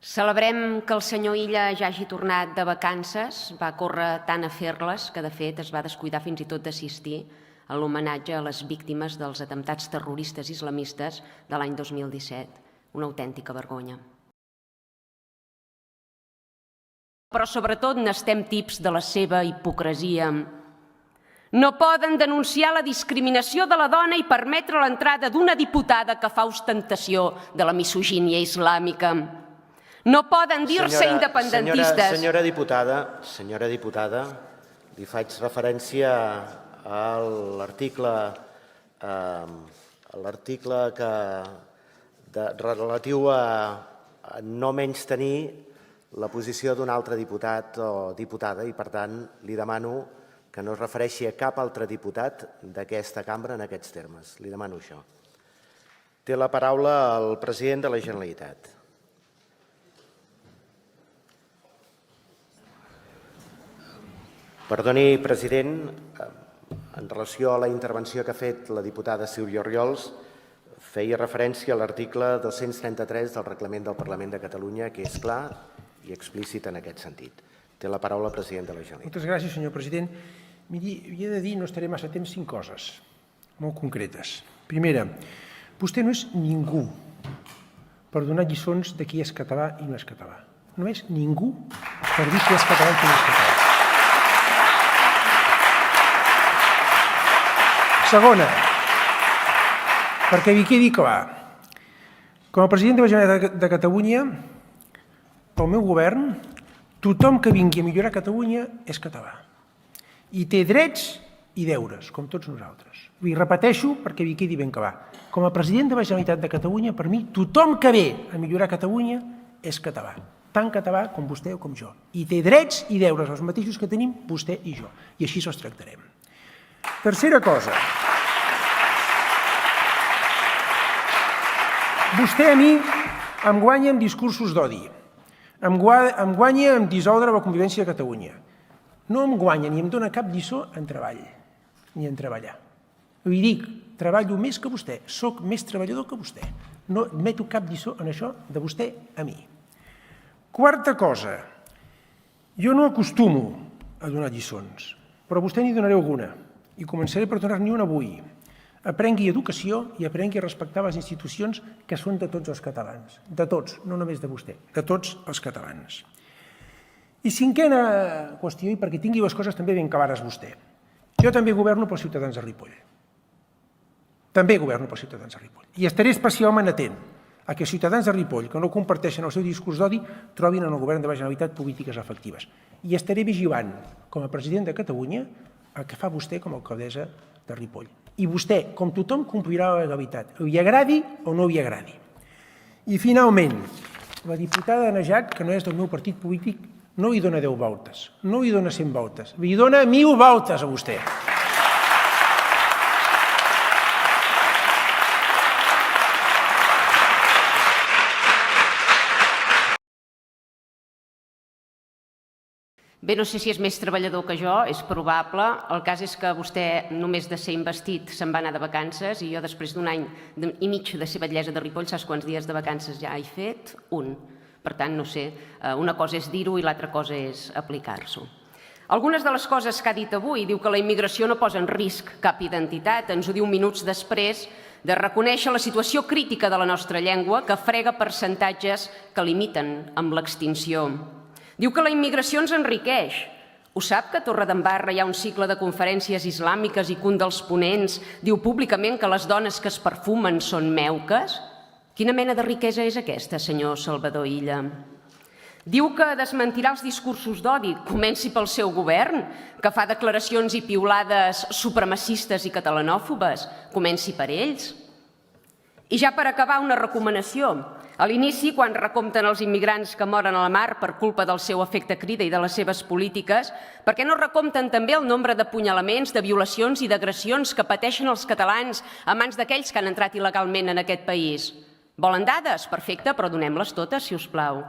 Celebrem que el senyor Illa ja hagi tornat de vacances, va córrer tant a fer-les que, de fet, es va descuidar fins i tot d'assistir a l'homenatge a les víctimes dels atemptats terroristes islamistes de l'any 2017. Una autèntica vergonya. Però sobretot n'estem tips de la seva hipocresia. No poden denunciar la discriminació de la dona i permetre l'entrada d'una diputada que fa ostentació de la misogínia islàmica. No poden dir-se independentistes. Senyora diputada, li faig referència a l'article relatiu a no menystenir la posició d'un altre diputat o diputada i, per tant, li demano que no es refereixi a cap altre diputat d'aquesta cambra en aquests termes. Li demano això. Té la paraula el president de la Generalitat. Perdoni, president, en relació a la intervenció que ha fet la diputada Sílvia Orriols, feia referència a l'article 233 del Reglament del Parlament de Catalunya, que és clar i explícit en aquest sentit. Té la paraula el president de la Generalitat. Moltes gràcies, senyor president. Miri, havia de dir, no estaré massa temps, 5 coses molt concretes. Primera, vostè no és ningú per donar lliçons de qui és català i no és català. No és ningú per dir qui és català i qui no és català. Segona, perquè vi quedi clar, com a president de la Generalitat de Catalunya, pel meu govern, tothom que vingui a millorar Catalunya és català. I té drets i deures, com tots nosaltres. Ho repeteixo perquè vi quedi ben clar. Com a president de la Generalitat de Catalunya, per mi, tothom que ve a millorar Catalunya és català. Tan català com vostè o com jo. I té drets i deures, els mateixos que tenim vostè i jo. I així els tractarem. Tercera cosa. Vostè a mi em guanya amb discursos d'odi. Em guanya amb dissoldre la convivència de Catalunya. No em guanya ni em dóna cap lliçó en treball, ni en treballar. Li dic, treballo més que vostè, soc més treballador que vostè. No admeto cap lliçó en això de vostè a mi. Quarta cosa, jo no acostumo a donar lliçons, però a vostè n'hi donaré alguna. I començaré per donar-n'hi una avui. Aprengui educació i aprengui a respectar les institucions que són de tots els catalans. De tots, no només de vostè, de tots els catalans. I cinquena qüestió, i perquè tingui les coses també ben clares vostè. Jo també governo pels ciutadans de Ripoll. També governo pels ciutadans de Ripoll. I estaré especialment atent a que els ciutadans de Ripoll, que no comparteixen el seu discurs d'odi, trobin en el govern de la Generalitat polítiques efectives. I estaré vigilant, com a president de Catalunya, el que fa vostè com a alcaldessa de Ripoll. I vostè, com tothom, complirà la legalitat, li agradi o no li agradi. I finalment, la diputada Najat, que no és del meu partit polític, no li dona 10 voltes, no li dona 100 voltes, li dona 1000 voltes a vostè. Bé, no sé si és més treballador que jo, és probable. El cas és que vostè, només de ser investit, se'n va anar de vacances i jo, després d'un any i mig de ser batllessa de Ripoll, saps quants dies de vacances ja he fet? Un. Per tant, no sé, una cosa és dir-ho i l'altra cosa és aplicar-s'ho. Algunes de les coses que ha dit avui, diu que la immigració no posa en risc cap identitat, ens ho diu minuts després de reconèixer la situació crítica de la nostra llengua que frega percentatges que limiten amb l'extinció. Diu que la immigració ens enriqueix. Ho sap que a Torredembarra hi ha un cicle de conferències islàmiques i que un dels ponents diu públicament que les dones que es perfumen són meuques? Quina mena de riquesa és aquesta, senyor Salvador Illa? Diu que desmentirà els discursos d'odi, comenci pel seu govern, que fa declaracions i piulades supremacistes i catalanòfobes, comenci per ells. I ja per acabar, una recomanació. A l'inici, quan recompten els immigrants que moren a la mar per culpa del seu efecte crida i de les seves polítiques, per què no recompten també el nombre d'apunyalaments, de violacions i d'agressions que pateixen els catalans a mans d'aquells que han entrat il·legalment en aquest país? Volen dades? Perfecte, però donem-les totes, si us plau.